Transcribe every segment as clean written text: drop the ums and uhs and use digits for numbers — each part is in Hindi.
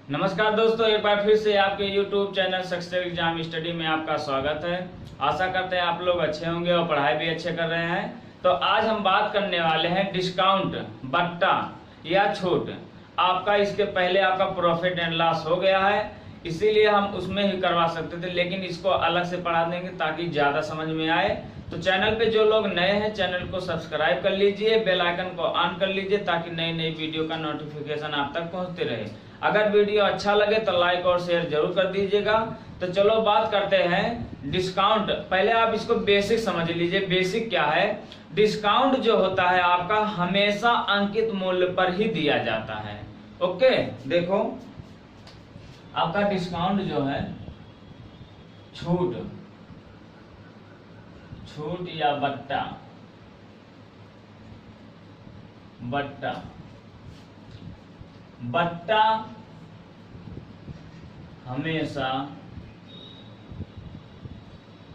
नमस्कार दोस्तों, एक बार फिर से आपके YouTube channel success exam study में आपका स्वागत है। आशा करते हैं आप लोग अच्छे होंगे और पढ़ाई भी अच्छे कर रहे हैं। तो आज हम बात करने वाले हैं डिस्काउंट, बट्टा या छूट। आपका इसके पहले आपका प्रॉफिट एंड लॉस हो गया है, इसीलिए हम उसमें ही करवा सकते थे, लेकिन इसको अलग से पढ़ा देंगे ताकि ज़्यादा समझ में आए। तो चैनल पे जो लोग नए हैं चैनल को सब्सक्राइब कर लीजिए, बेल आइकन को ऑन कर लीजिए ताकि नई नई वीडियो का नोटिफिकेशन आप तक पहुंचते रहे। अगर वीडियो अच्छा लगे तो लाइक और शेयर जरूर कर दीजिएगा। तो चलो बात करते हैं डिस्काउंट। पहले आप इसको बेसिक समझ लीजिए। बेसिक क्या है? डिस्काउंट जो होता है आपका हमेशा अंकित मूल्य पर ही दिया जाता है। ओके, देखो आपका डिस्काउंट जो है छूट या बट्टा हमेशा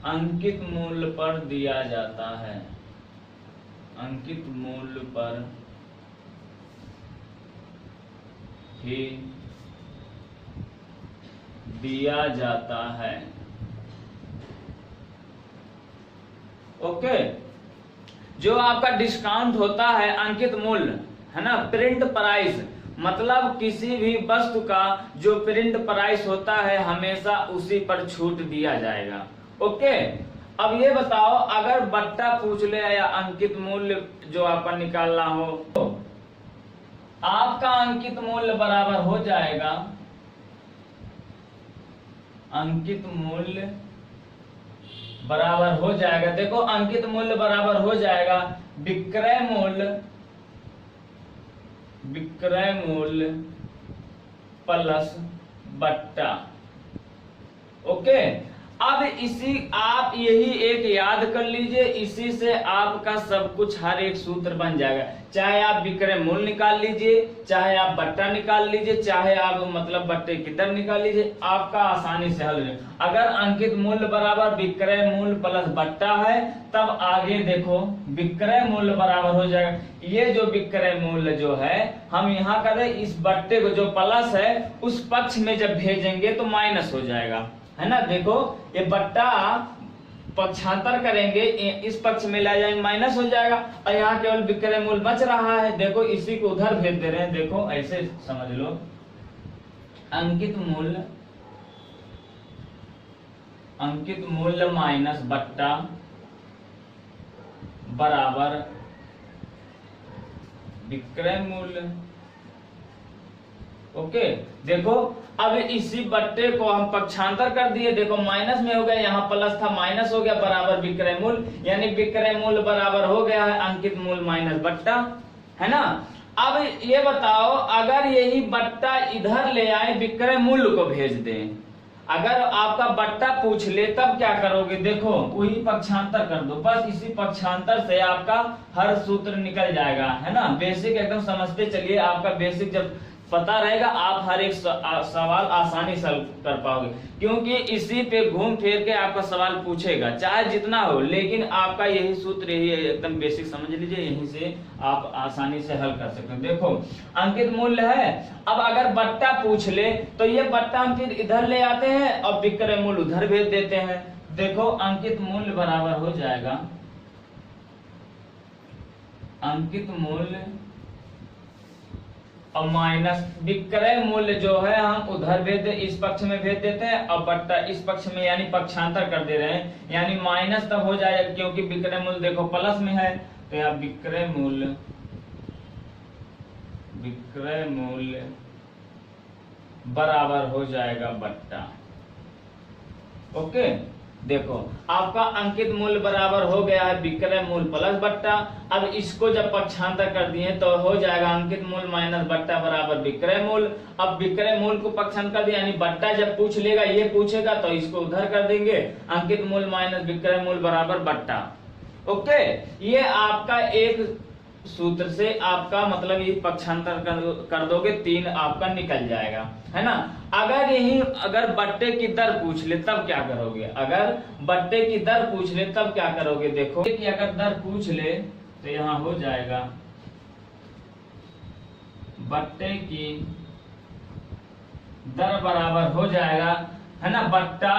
अंकित मूल्य पर दिया जाता है। अंकित मूल्य पर ही दिया जाता है। ओके, जो आपका डिस्काउंट होता है अंकित मूल्य है ना, प्रिंट प्राइस, मतलब किसी भी वस्तु का जो प्रिंट प्राइस होता है हमेशा उसी पर छूट दिया जाएगा। ओके, अब ये बताओ अगर बट्टा पूछ ले या अंकित मूल्य जो आपका निकालना हो तो आपका अंकित मूल्य बराबर हो जाएगा, अंकित मूल्य बराबर हो जाएगा, देखो अंकित मूल्य बराबर हो जाएगा विक्रय मूल्य प्लस बट्टा। ओके, अब इसी आप यही एक याद कर लीजिए, इसी से आपका सब कुछ हर एक सूत्र बन जाएगा। चाहे आप विक्रय मूल्य निकाल लीजिए, चाहे आप बट्टा निकाल लीजिए, चाहे आप मतलब बट्टे की दर निकाल लीजिए, आपका आसानी से हल है। अगर अंकित मूल्य बराबर विक्रय मूल्य प्लस बट्टा है तब आगे देखो विक्रय मूल्य बराबर हो जाएगा। ये जो विक्रय मूल्य जो है हम यहाँ करें इस बट्टे को जो प्लस है उस पक्ष में जब भेजेंगे तो माइनस हो जाएगा, है ना। देखो ये बट्टा पक्षांतर करेंगे इस पक्ष में ला जाएंगे माइनस हो जाएगा और यहाँ केवल विक्रय मूल्य बच रहा है। देखो इसी को उधर भेज दे रहे हैं, देखो ऐसे समझ लो अंकित मूल्य माइनस बट्टा बराबर विक्रय मूल्य। ओके, देखो अब इसी बट्टे को हम पक्षांतर कर दिए, देखो माइनस में हो गया, यहाँ प्लस था माइनस हो गया, बराबर विक्रय मूल्य, यानी विक्रय मूल्य बराबर हो गया है अंकित मूल्य माइनस बट्टा, है ना। अब ये बताओ अगर यही बट्टा इधर ले आए विक्रय मूल्य को भेज दें, अगर आपका बट्टा पूछ ले तब क्या करोगे? देखो वही पक्षांतर कर दो, बस इसी पक्षांतर से आपका हर सूत्र निकल जाएगा, है ना। बेसिक एकदम समझते चलिए, आपका बेसिक जब पता रहेगा आप हर एक सवाल आसानी से कर पाओगे, क्योंकि इसी पे घूम फिर के आपका सवाल पूछेगा चाहे जितना हो, लेकिन आपका यही सूत्र यही एकदम बेसिक समझ लीजिए, यहीं से आप आसानी से हल कर सकते हैं। देखो अंकित मूल्य है, अब अगर बट्टा पूछ ले तो ये बट्टा हम फिर इधर ले आते हैं और विक्रय मूल्य उधर भेज देते हैं। देखो अंकित मूल्य बराबर हो जाएगा अंकित मूल्य और माइनस विक्रय मूल्य जो है हम उधर भेज दे, इस पक्ष में भेज देते हैं और बट्टा इस पक्ष में, यानी पक्षांतर कर दे रहे हैं, यानी माइनस तब हो जाएगा क्योंकि विक्रय मूल्य देखो प्लस में है, तो यहाँ विक्रय मूल्य बराबर हो जाएगा बट्टा। ओके, देखो आपका अंकित मूल्य बराबर हो गया है विक्रय मूल्य प्लस बट्टा। अब इसको जब पक्षांतर कर दिए तो हो जाएगा अंकित मूल्य माइनस बट्टा बराबर विक्रय मूल्य। अब विक्रय मूल्य को पक्षांतर कर दिया, यानी बट्टा जब पूछ लेगा ये पूछेगा तो इसको उधर कर देंगे, अंकित मूल्य माइनस विक्रय मूल्य बराबर बट्टा। ओके, ये आपका एक सूत्र से आपका मतलब ये पक्षांतर कर दोगे, 3 आपका निकल जाएगा, है ना। अगर बट्टे की दर पूछ ले तब क्या करोगे? अगर बट्टे की दर पूछ ले तब क्या करोगे? देखो कि अगर दर पूछ ले तो यहाँ हो जाएगा बट्टे की दर बराबर हो जाएगा, है ना, बट्टा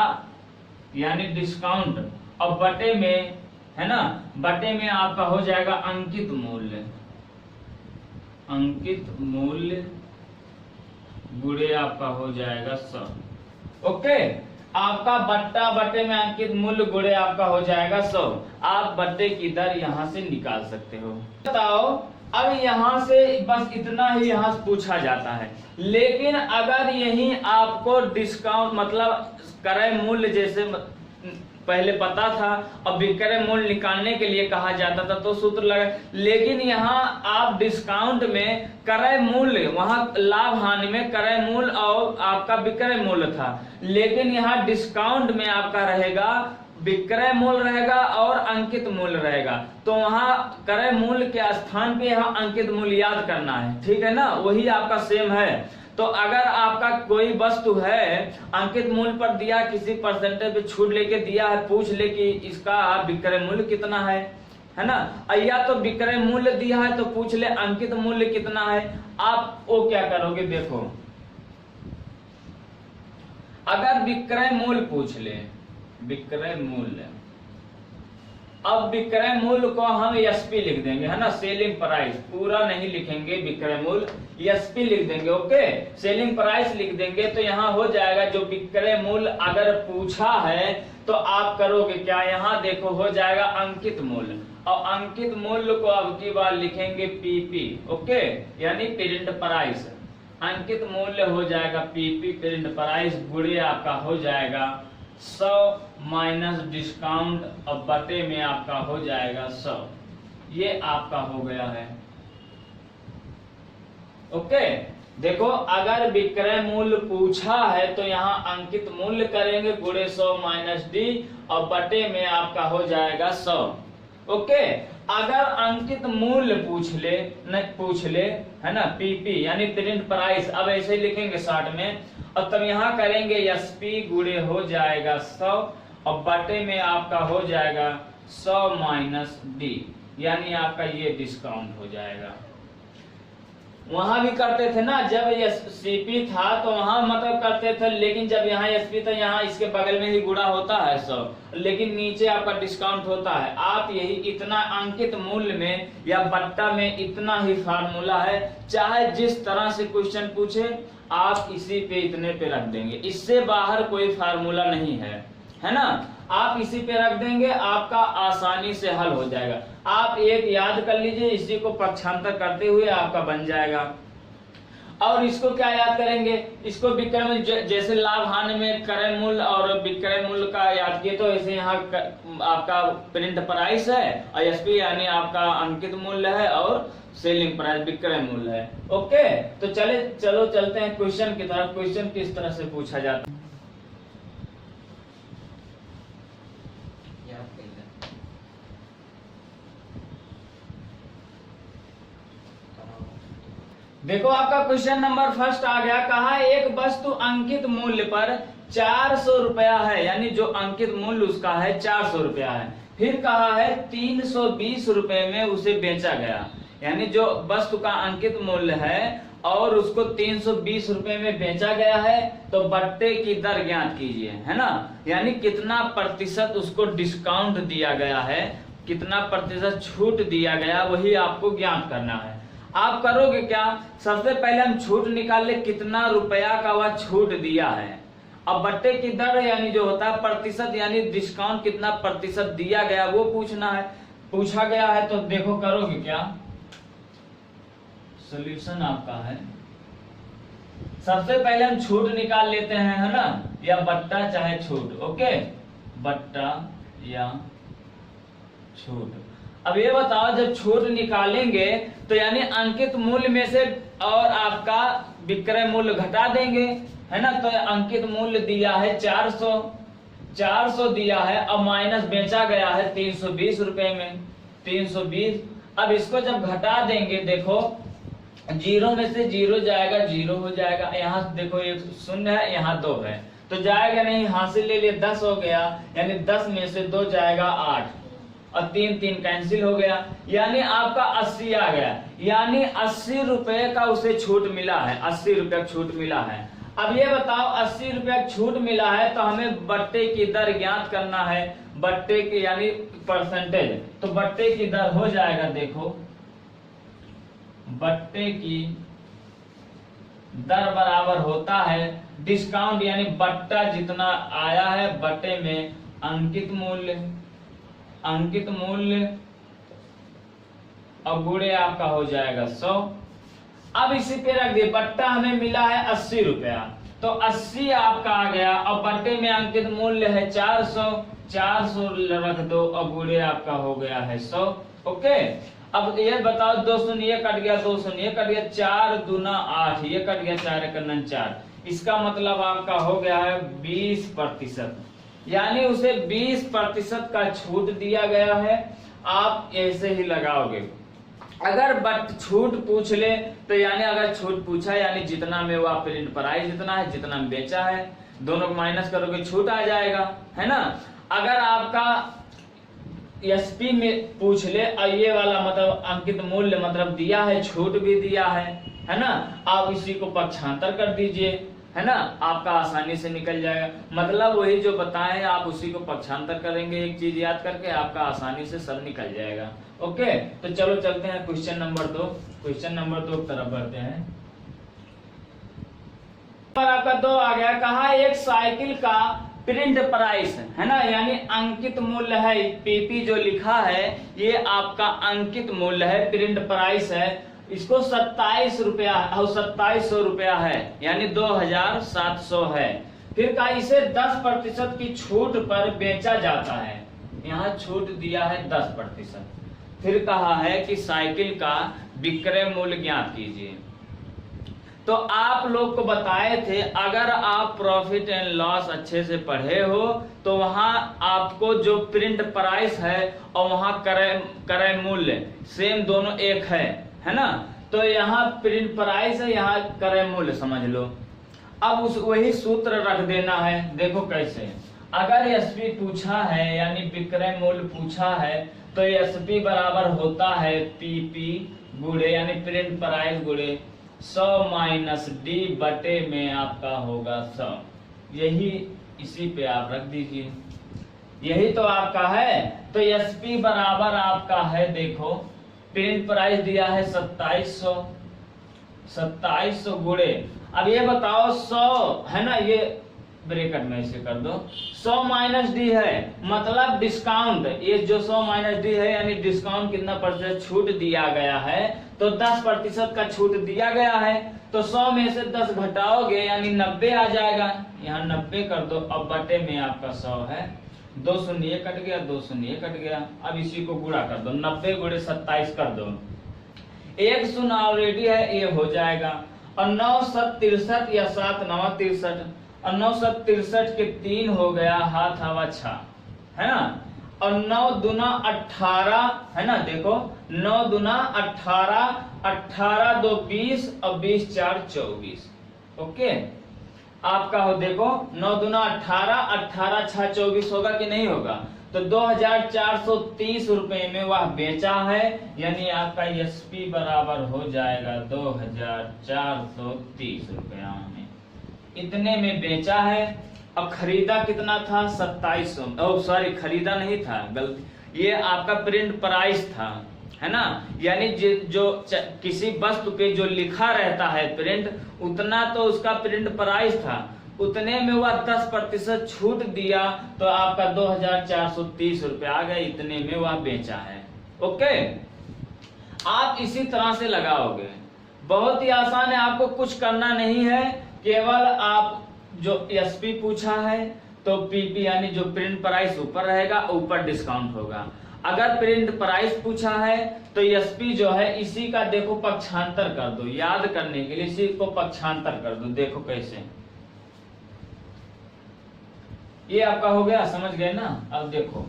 यानी डिस्काउंट, और बटे में, है ना, बटे में आपका हो जाएगा अंकित मूल्य, अंकित मूल्य गुणे आपका हो जाएगा 100। ओके, आपका बट्टा बटे में अंकित मूल्य गुणे आपका हो जाएगा 100। आप बट्टे की दर यहां से निकाल सकते हो। बताओ, अब यहां से बस इतना ही यहां से पूछा जाता है, लेकिन अगर यही आपको डिस्काउंट मतलब क्रय मूल्य जैसे पहले पता था, अब विक्रय मूल्य निकालने के लिए कहा जाता था तो सूत्र लगा, लेकिन यहाँ आप डिस्काउंट में क्रय मूल्य, वहां लाभ हानि में क्रय मूल्य और आपका विक्रय मूल्य था, लेकिन यहाँ डिस्काउंट में आपका रहेगा विक्रय मूल्य रहेगा और अंकित मूल्य रहेगा, तो वहां क्रय मूल्य के स्थान पे यहाँ अंकित मूल्य याद करना है, ठीक है ना, वही आपका सेम है। तो अगर आपका कोई वस्तु है अंकित मूल्य पर दिया, किसी परसेंटेज पे छूट लेके दिया है, पूछ ले कि इसका विक्रय मूल्य कितना है ना, या तो विक्रय मूल्य दिया है तो पूछ ले अंकित मूल्य कितना है, आप वो क्या करोगे, देखो अगर विक्रय मूल्य पूछ ले, विक्रय मूल्य, अब विक्रय मूल्य को हम एसपी लिख देंगे, है ना, सेलिंग प्राइस, पूरा नहीं लिखेंगे विक्रय मूल्य, एसपी लिख देंगे। ओके, सेलिंग प्राइस लिख देंगे, तो यहाँ हो जाएगा जो विक्रय मूल्य अगर पूछा है तो आप करोगे क्या, यहाँ देखो हो जाएगा अंकित मूल्य, और अंकित मूल्य को अब की बार लिखेंगे पीपी। ओके, यानी प्रेजेंट प्राइस, अंकित मूल्य हो जाएगा पीपी प्रेजेंट प्राइस गुणे आपका हो जाएगा 100 माइनस डिस्काउंट, और बटे में आपका हो जाएगा 100। ये आपका हो गया है। ओके, देखो अगर विक्रय मूल्य पूछा है तो यहाँ अंकित मूल्य करेंगे गुणे 100 माइनस डी, और बटे में आपका हो जाएगा 100। ओके, अगर अंकित मूल्य पूछ ले, है ना, पीपी यानी प्रेजेंट प्राइस, अब ऐसे ही लिखेंगे शॉर्ट में, और तब यहाँ करेंगे एसपी गुणे हो जाएगा 100, और बटे में आपका हो जाएगा 100 माइनस डी, यानी आपका ये डिस्काउंट हो जाएगा। वहां भी करते थे ना, जब सीपी था तो वहां मतलब करते थे, लेकिन जब यहाँ एसपी था यहाँ इसके बगल में ही गुणा होता है 100, लेकिन नीचे आपका डिस्काउंट होता है। आप यही इतना अंकित मूल्य में या बट्टा में इतना ही फार्मूला है, चाहे जिस तरह से क्वेश्चन पूछे आप इसी पे इतने पे रख देंगे, इससे बाहर कोई फार्मूला नहीं है ना, आप इसी पे रख देंगे, आपका आसानी से हल हो जाएगा। आप एक याद कर लीजिए, इसी को पक्षांतर करते हुए आपका बन जाएगा। और इसको क्या याद करेंगे, इसको विक्रय मूल्य, जैसे लाभ हानि में क्रय मूल्य और विक्रय मूल्य का याद किए, तो ऐसे यहाँ आपका प्रिंट प्राइस है, और एसपी यानी आपका अंकित मूल्य है, और सेलिंग प्राइस विक्रय मूल्य है। ओके, तो चलो चलते हैं क्वेश्चन की तरफ। क्वेश्चन किस तरह से पूछा जाता है, देखो आपका क्वेश्चन नंबर फर्स्ट आ गया। कहा एक वस्तु अंकित मूल्य पर 400 रुपया है, यानी जो अंकित मूल्य उसका है 400 रुपया है, फिर कहा है 320 रुपए में उसे बेचा गया, यानी जो वस्तु का अंकित मूल्य है और उसको 320 रुपए में बेचा गया है, तो बट्टे की दर ज्ञात कीजिए, है ना, यानी कितना प्रतिशत उसको डिस्काउंट दिया गया है, कितना प्रतिशत छूट दिया गया, वही आपको ज्ञात करना है। आप करोगे क्या, सबसे पहले हम छूट निकाल ले, कितना रुपया का वह छूट दिया है। अब बट्टे की दर यानी जो होता है प्रतिशत, यानी डिस्काउंट कितना प्रतिशत दिया गया वो पूछना है, पूछा गया है। तो देखो करोगे क्या, सॉल्यूशन आपका है, सबसे पहले हम छूट निकाल लेते हैं, है ना, या बट्टा चाहे छूट। ओके, बट्टा या छूट। अब ये बताओ, जब छूट निकालेंगे तो यानी अंकित मूल्य में से और आपका विक्रय मूल्य घटा देंगे, है ना, तो अंकित मूल्य दिया है 400 दिया है, अब माइनस बेचा गया है 320 रुपए में, 320। अब इसको जब घटा देंगे, देखो जीरो में से जीरो जाएगा, जीरो हो जाएगा, यहाँ देखो एक शून्य है, यहाँ 2 है, तो जाएगा नहीं, हासिल ले लिए 10 हो गया, यानी 10 में से 2 जाएगा 8, और 3 कैंसिल हो गया, यानी आपका 80 आ गया, यानी 80 रुपए का उसे छूट मिला है, 80 रुपए छूट मिला है। अब ये बताओ 80 रुपया छूट मिला है तो हमें बट्टे की दर ज्ञात करना है, बट्टे की यानी परसेंटेज। तो बट्टे की दर हो जाएगा, देखो बट्टे की दर बराबर होता है डिस्काउंट यानी बट्टा जितना आया है बट्टे में अंकित मूल्य और गुणे आपका हो जाएगा 100। अब इसी पे रख दिए, बट्टा हमें मिला है 80 रुपया, तो 80 आपका आ गया और बट्टे में अंकित मूल्य है 400 रख दो और गुणे आपका हो गया है 100। ओके, अब ये बताओ 2 शून्य ये कट गया, 2 शून्य ये कट गया, 4 दूना 8 ये कट गया, 4 एक 4, इसका मतलब आपका हो गया है 20%, यानी उसे 20% का छूट दिया गया है। आप ऐसे ही लगाओगे। अगर बट छूट पूछ ले तो यानी अगर छूट पूछा यानी जितना में वो प्रिंट प्राइस जितना है, जितना में बेचा है, दोनों को माइनस करोगे छूट आ जाएगा, है ना। अगर आपका एसपी में पूछ ले और ये वाला मतलब अंकित मूल्य मतलब दिया है, छूट भी दिया है ना, आप इसी को पक्षांतर कर दीजिए, है ना, आपका आसानी से निकल जाएगा। मतलब वही जो बताए आप उसी को पक्षांतर करेंगे, एक चीज याद करके आपका आसानी से सब निकल जाएगा। ओके, तो चलो चलते हैं क्वेश्चन नंबर 2। क्वेश्चन नंबर 2 की तरफ बढ़ते हैं। पर आपका 2 आ गया, कहा एक साइकिल का प्रिंट प्राइस है ना, यानी अंकित मूल्य है, पीपी जो लिखा है ये आपका अंकित मूल्य है, प्रिंट प्राइस है, इसको 27 रुपया और 2700 रुपया है, यानी 2700 है। फिर कहा इसे 10% की छूट पर बेचा जाता है, यहाँ छूट दिया है 10%। फिर कहा है कि साइकिल का विक्रय मूल्य ज्ञात कीजिए। तो आप लोग को बताए थे अगर आप प्रॉफिट एंड लॉस अच्छे से पढ़े हो तो वहां आपको जो प्रिंट प्राइस है और वहां क्रय मूल्य सेम दोनों एक है ना। तो यहाँ प्रिंट प्राइस है, यहाँ क्रय मूल्य समझ लो। अब उस वही सूत्र रख देना है। देखो कैसे, अगर एसपी पूछा है यानी विक्रय मूल्य पूछा है तो एसपी बराबर होता है पीपी गुणे यानी प्रिंट प्राइस गुणे 100 माइनस डी बटे में आपका होगा 100। यही इसी पे आप रख दीजिए, यही तो आपका है। तो एसपी बराबर आपका है, देखो प्रिंट प्राइस दिया है 2700 गुणे, अब ये बताओ 100 है ना, ये ब्रैकेट में इसे कर दो, 100 माइनस डी है मतलब डिस्काउंट, ये जो 100 माइनस डी है यानी डिस्काउंट कितना % छूट दिया गया है, तो 10% का छूट दिया गया है। तो 100 में से 10 घटाओगे यानी 90 आ जाएगा, यहाँ 90 कर दो। अब बटे में आपका 100 है, 2 शून्य कट गया, 2 शून्य कट गया। अब इसी को गुणा कर दो, 90 गुणे 27 कर दो, 1 शून्य ऑलरेडी है, ये हो जाएगा। और 9 7 63 या 7 9 63 और 9 7 63 के 3 हो गया, हाथ हवा 6 है ना। और 9 दूना 18 है ना, देखो 9 दूना 18, 18 2 20 और 20 4 24। ओके, आपका हो देखो 9 दूना 18, 18 6 24 होगा कि नहीं होगा। तो 2430 रुपए में वह बेचा है, यानी आपका एसपी बराबर हो जाएगा 2430 रुपया में, इतने में बेचा है। अब खरीदा कितना था 2700, सॉरी खरीदा नहीं था, गलती, ये आपका प्रिंट प्राइस था, है ना। यानी जो किसी वस्तु पे जो लिखा रहता है प्रिंट, उतना तो उसका प्रिंट प्राइस था, उतने में वह 10% छूट दिया तो आपका 2430 रुपया आ गया, इतने में वह बेचा है। ओके, आप इसी तरह से लगाओगे, बहुत ही आसान है, आपको कुछ करना नहीं है, केवल आप जो एसपी पूछा है तो पीपी यानी जो प्रिंट प्राइस ऊपर रहेगा, ऊपर डिस्काउंट होगा। अगर प्रिंट प्राइस पूछा है तो एसपी जो है इसी का देखो पक्षांतर कर दो, याद करने के लिए इसी को पक्षांतर कर दो। देखो कैसे, ये आपका हो गया, समझ गए ना। अब देखो,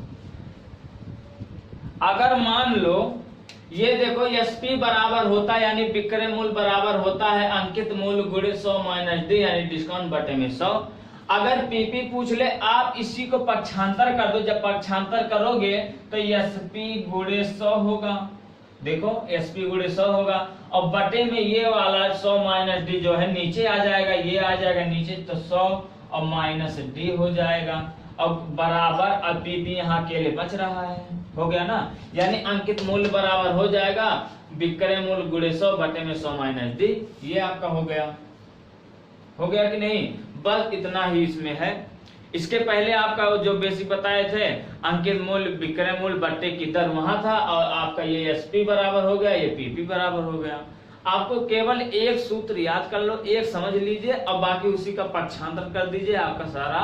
अगर मान लो ये देखो एसपी बराबर होता है यानी विक्रय मूल्य बराबर होता है अंकित मूल्य गुणे 100 माइनस डी यानी डिस्काउंट बटे में 100। अगर पीपी पूछ ले, आप इसी को पक्षांतर कर दो, जब पक्षांतर करोगे तो एसपी गुणे 100 होगा, देखो SP गुणे 100 होगा, और बटे में ये वाला 100 माइनस डी जो है नीचे आ जाएगा, ये आ जाएगा नीचे, तो 100 और माइनस डी हो जाएगा, अब बराबर, अब पीपी यहाँ अकेले बच रहा है, हो गया ना। यानी अंकित मूल्य बराबर हो जाएगा विक्रय मूल्य गुणे 100 बटे में 100 माइनस डी, ये आपका हो गया कि नहीं। बस इतना ही इसमें है। इसके पहले आपका जो बेसिक बताए थे अंकित मूल्य विक्रय मूल्य बट्टे की दर वहां था, और आपका ये एसपी बराबर हो गया, ये पीपी बराबर हो गया। आपको केवल एक सूत्र याद कर लो, एक समझ लीजिए, और बाकी उसी का पक्षांतर कर दीजिए, आपका सारा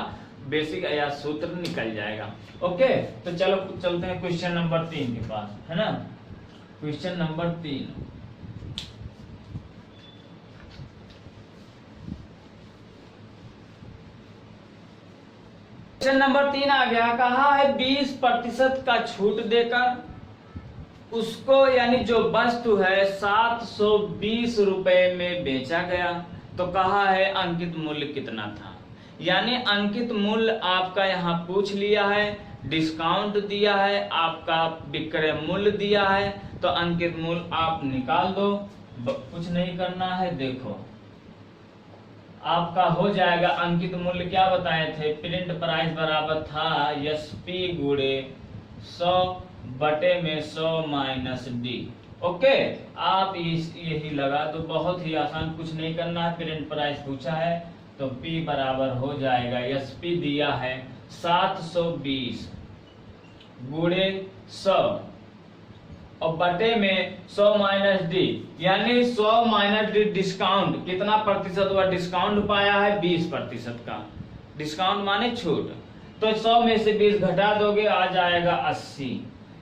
बेसिक या सूत्र निकल जाएगा। ओके, तो चलो चलते हैं क्वेश्चन नंबर 3 के पास, है ना। क्वेश्चन नंबर 3, क्वेश्चन नंबर 3 आ गया, कहा है 20% का छूट देकर उसको यानी जो वस्तु है 720 रुपए में बेचा गया, तो कहा है अंकित मूल्य कितना था। यानी अंकित मूल्य आपका यहाँ पूछ लिया है, डिस्काउंट दिया है, आपका विक्रय मूल्य दिया है, तो अंकित मूल्य आप निकाल दो, कुछ नहीं करना है। देखो आपका हो जाएगा अंकित मूल्य, क्या बताए थे, प्रिंट प्राइस बराबर था एसपी गुणे 100 बटे में 100 माइनस डी। ओके, आप यही लगा दो, बहुत ही आसान, कुछ नहीं करना है। प्रिंट प्राइस पूछा है तो पी बराबर हो जाएगा, एसपी दिया है 720 गुणे 100 और बटे में 100 माइनस डी, यानी 100 माइनस डी डिस्काउंट कितना प्रतिशत हुआ, डिस्काउंट पाया है 20% का, डिस्काउंट माने छूट, तो 100 में से 20 घटा दोगे आ जाएगा 80,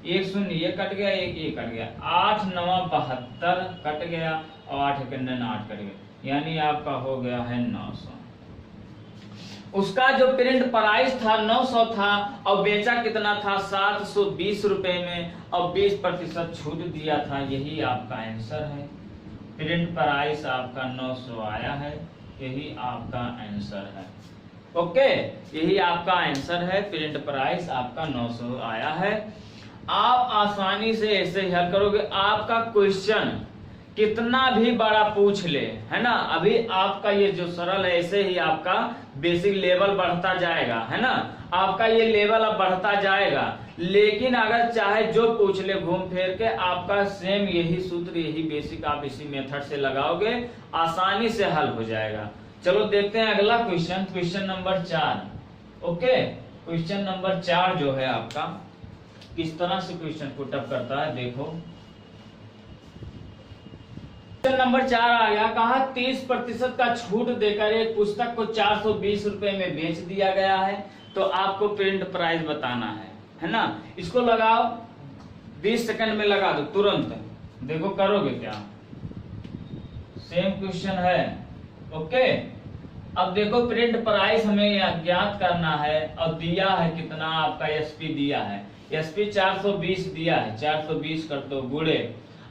एक शून्य ये कट गया, एक ये कट गया, 8 9 72 कट गया और 8 1 8 कट गया, यानी आपका हो गया है 900। उसका जो प्रिंट प्राइस था 900 था और बेचा कितना था 720 रुपए में, और 20% छूट दिया था, यही आपका आंसर है। प्रिंट प्राइस आपका 900 आया है, यही आपका आंसर है। ओके, यही आपका आंसर है, प्रिंट प्राइस आपका 900 आया है। आप आसानी से ऐसे हल करोगे, आपका क्वेश्चन कितना भी बड़ा पूछ ले, है ना, अभी आपका ये जो सरल है ऐसे ही आपका बेसिक लेवल बढ़ता जाएगा, है ना, आपका ये लेवल अब बढ़ता जाएगा। लेकिन अगर चाहे जो पूछ ले घूम फिर के, आपका सेम यही सूत्र, यही बेसिक आप इसी मेथड से लगाओगे, आसानी से हल हो जाएगा। चलो देखते हैं अगला question, question number 4। Okay, question number 4 जो है आपका किस तरह से क्वेश्चन पुट अप करता है, देखो क्वेश्चन नंबर 4 आ गया, कहा 30% का छूट देकर एक पुस्तक को 420 रुपए में बेच दिया गया है, तो आपको प्रिंट प्राइस बताना है ना। इसको लगाओ, 20 सेकंड में लगा दो तुरंत, देखो करोगे क्या, सेम क्वेश्चन है। ओके, अब देखो प्रिंट प्राइस हमें ज्ञात करना है, और दिया है कितना, आपका एसपी दिया है, एसपी 420 दिया है, 420 कर दो गुणे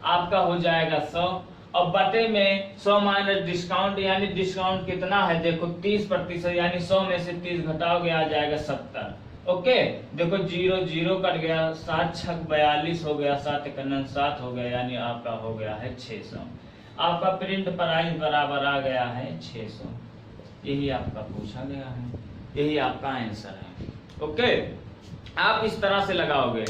आपका हो जाएगा 100, और बटे में 100 माइनस डिस्काउंट, यानी डिस्काउंट कितना है, देखो 30%, यानी 100 में से 30 घटाओगे आ जाएगा 70। ओके, देखो 0 0 कट गया, 7 6 42 हो गया, 7 1 7 हो गया, यानी आपका हो गया है 600। आपका प्रिंट प्राइस बराबर आ गया है 600, यही आपका पूछा गया है, यही आपका आंसर है। ओके, आप इस तरह से लगाओगे।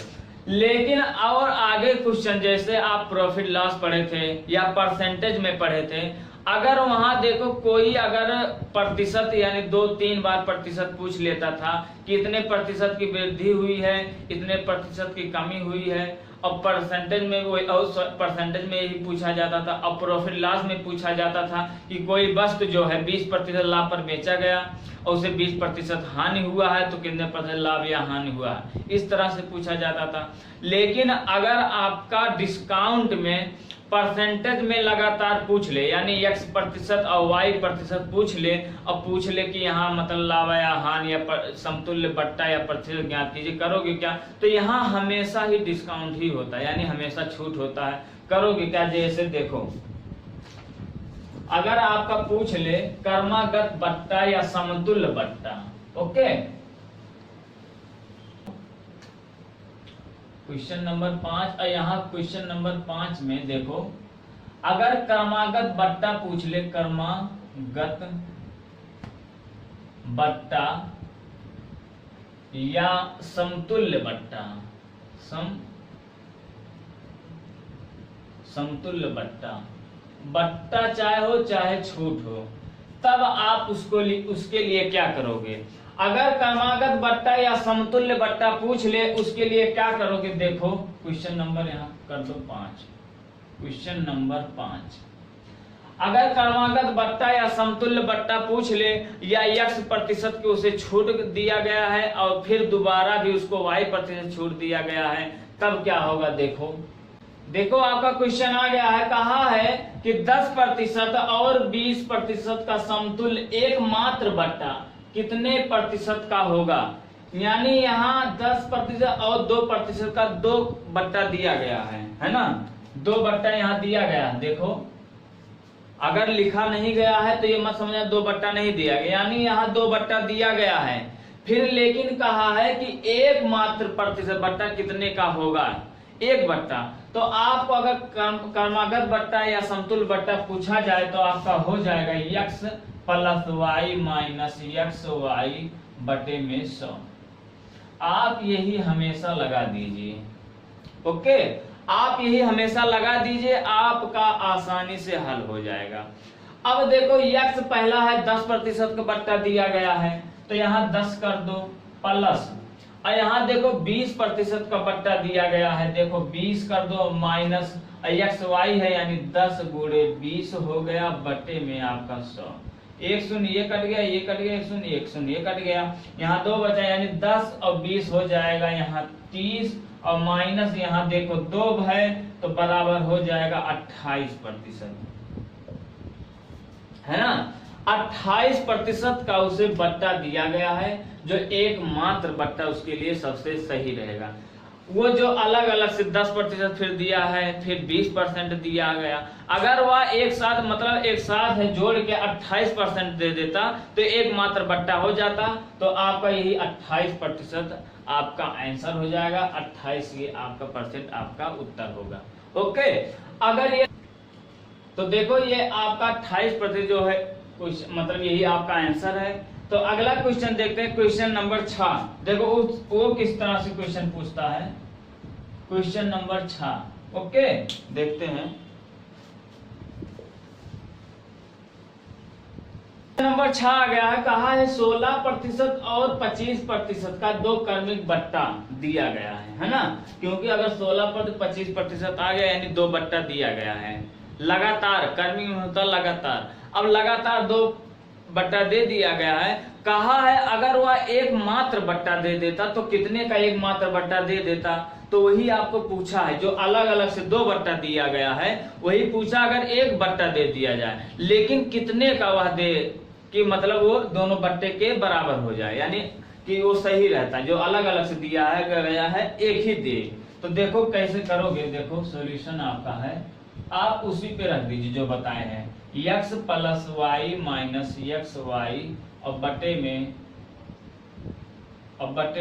लेकिन और आगे क्वेश्चन जैसे आप प्रॉफिट लॉस पढ़े थे या परसेंटेज में पढ़े थे, अगर वहां देखो कोई अगर प्रतिशत यानी 2-3 बार प्रतिशत पूछ लेता था कि इतने प्रतिशत की वृद्धि हुई है, इतने प्रतिशत की कमी हुई है, और परसेंटेज में वो परसेंटेज में यही पूछा जाता था, और प्रॉफिट लॉस में पूछा जाता था कि कोई वस्तु जो है 20% लाभ पर बेचा गया और उसे 20% हानि हुआ है, तो कितने % लाभ या हानि हुआ है, इस तरह से पूछा जाता था। लेकिन अगर आपका डिस्काउंट में परसेंटेज में लगातार पूछ ले, यानी x% और y% पूछ ले, और पूछ ले कि यहाँ मतलब लाभ या हानि या समतुल्य बट्टा या प्रतिशत ज्ञात कीजिए, करोगे क्या, तो यहाँ हमेशा ही डिस्काउंट ही होता है, यानी हमेशा छूट होता है। करोगे क्या, जैसे देखो अगर आपका पूछ ले कर्मागत बट्टा या समतुल्य बट्टा, ओके, क्वेश्चन नंबर 5। और यहाँ क्वेश्चन नंबर 5 में देखो, अगर क्रमागत बट्टा पूछ ले, क्रमागत बट्टा या समतुल्य बट्टा, समतुल्य बट्टा, बट्टा चाहे हो चाहे छूट हो, तब आप उसके लिए क्या करोगे? अगर क्रमागत बट्टा या समतुल्य बट्टा पूछ ले, उसके लिए क्या करोगे? देखो क्वेश्चन नंबर यहाँ कर दो 5। क्वेश्चन नंबर 5, अगर क्रमागत बट्टा या समतुल्य बट्टा पूछ ले या x प्रतिशत के उसे छूट दिया गया है और फिर दोबारा भी उसको y प्रतिशत छूट दिया गया है, तब क्या होगा? देखो आपका क्वेश्चन आ गया है, कहा है कि 10% और 20% का समतुल्य एकमात्र बट्टा कितने प्रतिशत का होगा? यानी यहाँ 10% और 2% का 2 बट्टा दिया गया है ना? 2 बट्टा यहाँ दिया गया। देखो अगर लिखा नहीं गया है तो ये मत समझना 2 बट्टा नहीं दिया गया, यानी यहाँ 2 बट्टा दिया गया है, फिर लेकिन कहा है कि एकमात्र प्रतिशत बट्टा कितने का होगा? 1 बट्टा। तो आपको अगर क्रमागत बट्टा या समतुल्य बट्टा पूछा जाए तो आपका हो जाएगा x plus y minus x y बटे में 100। आप यही हमेशा लगा दीजिए। ओके, आप यही हमेशा लगा दीजिए, आपका आसानी से हल हो जाएगा। अब देखो x पहला है 10% का बट्टा दिया गया है, तो यहाँ 10 कर दो प्लस, और यहाँ देखो 20% का बट्टा दिया गया है, देखो 20 कर दो माइनस एक्स वाई है, यानी 10 गुणे 20 हो गया बटे में आपका 100। 1 शून्य ये कट गया, ये कट गया, 1 शून्य 1 शून्य ये कट गया, यहाँ 2 बचा, यानी 10 और 20 हो जाएगा यहाँ 30, और माइनस यहाँ देखो 2 है तो बराबर हो जाएगा 28%, है ना? 28% का उसे बट्टा दिया गया है, जो एकमात्र बट्टा उसके लिए सबसे सही रहेगा। वो जो अलग अलग से 10% फिर दिया है, फिर 20% दिया गया, अगर वह एक साथ मतलब एक साथ है जोड़ के 28% दे देता तो एकमात्र बट्टा हो जाता। तो आपका यही 28% आपका आंसर हो जाएगा। 28 ये आपका परसेंट आपका उत्तर होगा। ओके, अगर ये तो देखो ये आपका 28% जो है मतलब यही आपका आंसर है। तो अगला क्वेश्चन देखते हैं, क्वेश्चन नंबर 6। देखो वो किस तरह से क्वेश्चन पूछता है। क्वेश्चन नंबर 6, ओके देखते हैं। नंबर 6 आ गया है, कहा है 16% और 25% का 2 क्रमिक बट्टा दिया गया है ना? क्योंकि अगर 16% 25% आ गया यानी 2 बट्टा दिया गया है लगातार, क्रमिक में होता लगातार। अब लगातार 2 बट्टा दे दिया गया है, कहा है अगर वह एकमात्र बट्टा दे देता तो कितने का एकमात्र बट्टा दे देता? तो वही आपको पूछा है, जो अलग अलग से 2 बट्टा दिया गया है वही पूछा, अगर 1 बट्टा दे दिया जाए लेकिन कितने का वह दे, कि मतलब वो दोनों बट्टे के बराबर हो जाए, यानी कि वो सही रहता है। जो अलग अलग से दिया है गया है एक ही दे। तो देखो कैसे करोगे, देखो सॉल्यूशन आपका है, आप उसी पे रख दीजिए जो बताए हैं, x plus y minus x y और बटे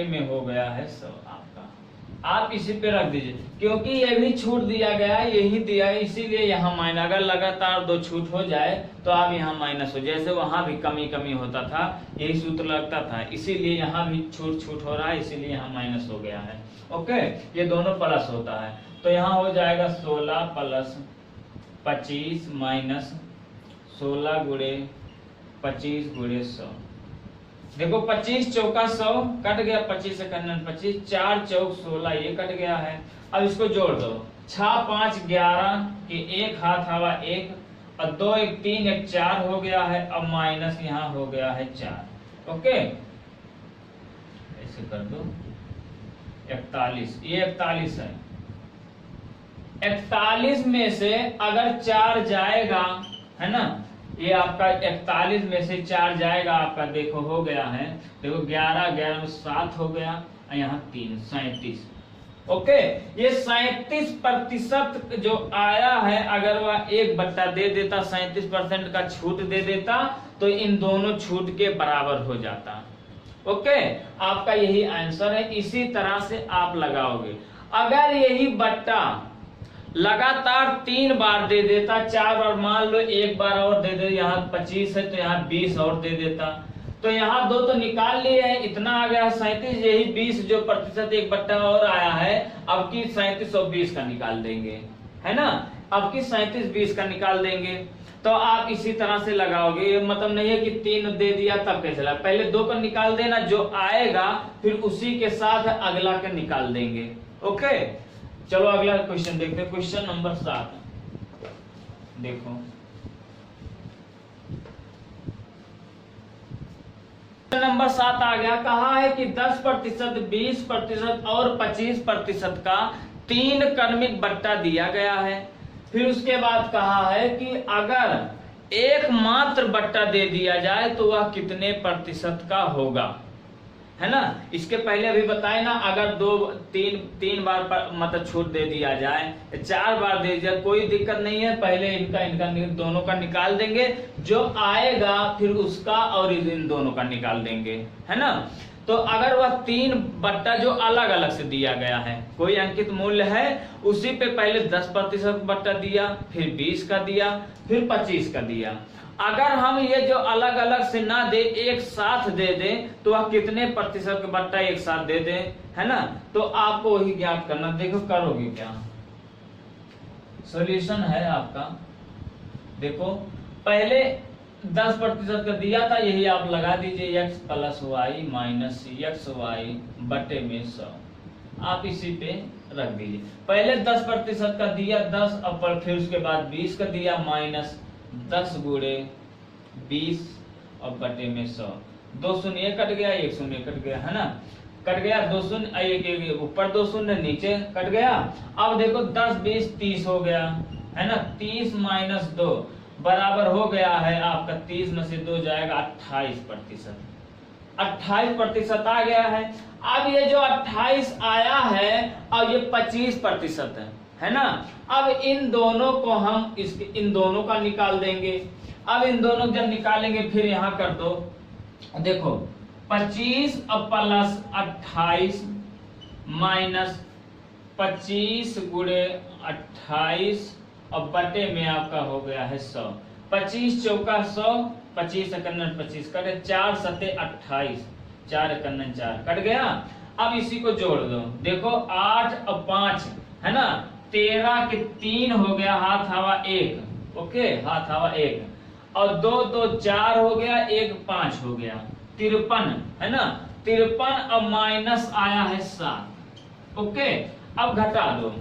में हो गया है 100 आपका। आप इसी पे रख दीजिए, क्योंकि ये भी छूट दिया गया है, यही दिया है, इसीलिए यहाँ माइनस। अगर लगातार 2 छूट हो जाए तो आप यहाँ माइनस हो, जैसे वहां भी कमी होता था, यही सूत्र लगता था, इसीलिए यहाँ भी छूट हो रहा है, इसीलिए यहाँ माइनस हो गया है। ओके, ये दोनों प्लस होता है, तो यहाँ हो जाएगा 16 प्लस 25 माइनस 16 गुणे 25 गुणे 100। देखो 25 चौका 100 कट गया, 25 से 25, 4 चौक 16 ये कट गया है। अब इसको जोड़ दो, 6 5 11 के 1 हाथ हवा 1 और 2 1 3 1 4 हो गया है। अब माइनस यहाँ हो गया है 4। ओके, ऐसे कर दो 41, ये 41 है। 41 में से अगर 4 जाएगा, है ना, ये आपका 41 में से 4 जाएगा आपका, देखो हो गया है, देखो 11 11 में 7 हो गया, यहाँ 3 37। ओके, ये 37% जो आया है, अगर वह 1 बट्टा दे देता, 37% का छूट दे देता तो इन दोनों छूट के बराबर हो जाता। ओके, आपका यही आंसर है। इसी तरह से आप लगाओगे। अगर यही बट्टा लगातार 3 बार दे देता, 4 बार, मान लो 1 बार और दे दे, यहाँ 25 है तो यहाँ 20 और दे देता, तो यहाँ 2 तो निकाल लिए हैं, इतना आ गया 37, यही 20 जो प्रतिशत एक बट्टा और आया है, अब की 37 और 20 का निकाल देंगे, है ना, अब की 37 20 का निकाल देंगे। तो आप इसी तरह से लगाओगे, ये मतलब नहीं है कि 3 दे दिया तब कैसे लगा, पहले 2 का निकाल देना, जो आएगा फिर उसी के साथ अगला का निकाल देंगे। ओके, चलो अगला क्वेश्चन देखते हैं, क्वेश्चन नंबर 7 देखो। नंबर 7 आ गया, कहा है कि 10%, 20% और 25% का 3 क्रमिक बट्टा दिया गया है। फिर उसके बाद कहा है कि अगर एकमात्र बट्टा दे दिया जाए तो वह कितने प्रतिशत का होगा, है ना। इसके पहले अभी बताए ना, अगर 2-3 बार मतलब छूट दे दिया जाए, 4 बार दे दिया, कोई दिक्कत नहीं है, पहले इनका दोनों का निकाल देंगे, जो आएगा फिर उसका और इन दोनों का निकाल देंगे, है ना। तो अगर वह 3 बट्टा जो अलग अलग से दिया गया है, कोई अंकित मूल्य है, उसी पे पहले 10% बट्टा दिया, फिर 20 का दिया, फिर 25 का दिया, अगर हम ये जो अलग अलग से ना दे, एक साथ दे दें, तो वह कितने प्रतिशत का बट्टा एक साथ दे दें, है ना। तो आपको वही ज्ञात करना, देखो करोगे क्या, सॉल्यूशन है आपका। देखो पहले 10% का दिया था, यही आप लगा दीजिए, x + y - xy बटे में 100, आप इसी पे रख दीजिए। पहले 10% का दिया 10, अब फिर उसके बाद 20 का दिया, -10 × 20 और बटे में 100, 2 शून्य कट गया, 1 शून्य कट गया, है ना, कट गया, 2 शून्य, एक ऊपर 2 शून्य नीचे कट गया। अब देखो 10 20 30 हो गया, है ना, 30 - 2 बराबर हो गया है आपका, 30 में से 2 जाएगा 28%, 28% आ गया है। अब ये जो 28 आया है और ये 25% है ना, अब इन दोनों को हम इन दोनों का निकाल देंगे। अब इन दोनों जब निकालेंगे फिर यहां कर दो, देखो 25 + 28 - 25 × 28 और बटे में आपका हो गया है 100, 25 चौका 100, 25 एकन्नन 25 कटे, 4 सते 28, 4 एकन्नन 4 कट गया। अब इसी को जोड़ दो, देखो 8 और 5 है ना, 13 के 3 हो गया, हाथ हवा 1, ओके, हाथ हवा 1, और 2 2 4 हो गया, 1 5 हो गया, 53 है ना, 53 और माइनस आया है 7, ओके। अब घटा दो,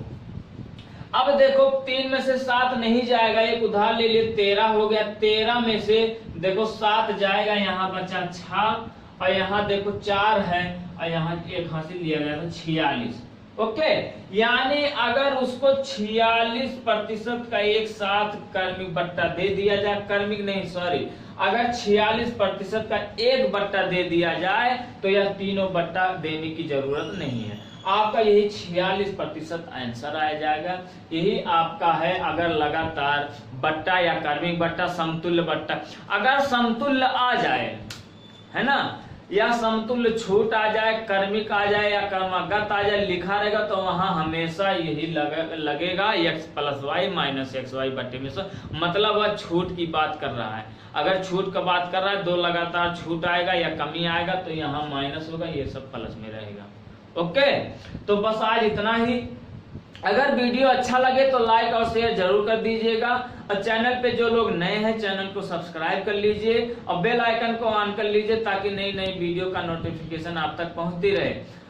अब देखो 3 में से 7 नहीं जाएगा, एक उधार ले लिए, 13 हो गया, 13 में से देखो 7 जाएगा, यहाँ बचा 6 और यहाँ देखो 4 है और यहाँ एक हासिल लिया गया था 46, ओके। यानी अगर उसको 46% का एक साथ क्रमिक बट्टा दे दिया जाए, क्रमिक नहीं सॉरी, अगर 46% का एक बट्टा दे दिया जाए तो यह तीनों बट्टा देने की जरूरत नहीं है, आपका यही 46% आंसर आ जाएगा। यही आपका है, अगर लगातार बट्टा या क्रमिक बट्टा, समतुल्य बट्टा, अगर समतुल्य आ जाए, है ना, या समतुल्य छूट आ जाए, क्रमिक आ जाए या क्रमागत आ जाए, लिखा रहेगा तो वहां हमेशा यही लगेगा x + y - xy बटे में 100, मतलब वह छूट की बात कर रहा है। अगर छूट का बात कर रहा है, 2 लगातार छूट आएगा या कमी आएगा तो यहाँ माइनस होगा, ये सब प्लस में रहेगा, ओके। तो बस आज इतना ही। अगर वीडियो अच्छा लगे तो लाइक और शेयर जरूर कर दीजिएगा, और चैनल पे जो लोग नए हैं चैनल को सब्सक्राइब कर लीजिए और बेल आइकन को ऑन कर लीजिए, ताकि नई नई वीडियो का नोटिफिकेशन आप तक पहुंचती रहे।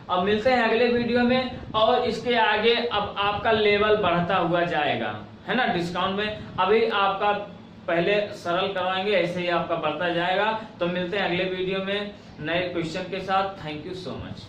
अब मिलते हैं अगले वीडियो में, और इसके आगे अब आपका लेवल बढ़ता हुआ जाएगा, है ना, डिस्काउंट में। अभी आपका पहले सरल करवाएंगे, ऐसे ही आपका बढ़ता जाएगा। तो मिलते हैं अगले वीडियो में नए क्वेश्चन के साथ। Thank you so much.